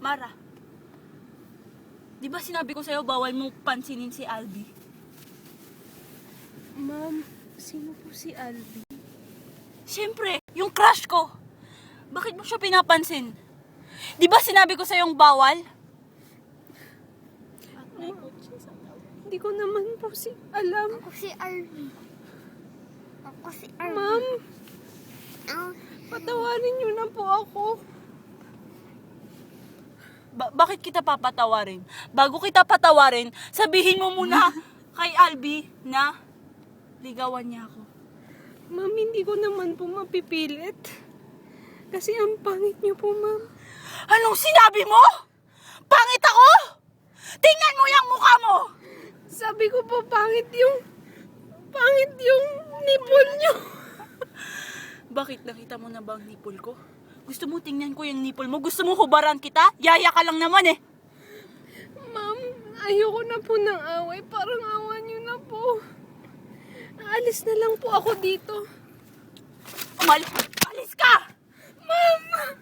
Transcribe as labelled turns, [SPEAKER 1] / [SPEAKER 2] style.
[SPEAKER 1] Mara, di ba sinabi ko sa'yo bawal mo pansinin si Albi?
[SPEAKER 2] Ma'am, sino po si Albi?
[SPEAKER 1] Siyempre, yung crush ko. Bakit mo siya pinapansin? Di ba sinabi ko sa'yong bawal?
[SPEAKER 2] Hindi ko naman po alam.
[SPEAKER 3] Ako si Albi. Ako si Albi.
[SPEAKER 2] Ma'am, patawarin niyo na po ako.
[SPEAKER 1] Bakit kita papatawarin? Bago kita patawarin, sabihin mo muna kay Albi na ligawan niya ako.
[SPEAKER 2] Ma'am, hindi ko naman po mapipilit. Kasi ang pangit niyo po, ma'am.
[SPEAKER 1] Anong sinabi mo? Pangit ako? Tingnan mo yung mukha mo!
[SPEAKER 2] Sabi ko po, pangit yung nipple niyo.
[SPEAKER 1] Bakit? Nakita mo na ba ang nipple ko? Gusto mo tingnan ko yung nipple mo? Gusto mo hubaran kita? Yaya ka lang naman eh.
[SPEAKER 2] Ma'am, ayoko na po ng away. Parang awa niyo na po. Aalis na lang po ako dito.
[SPEAKER 1] Alis ka!
[SPEAKER 2] Ma'am!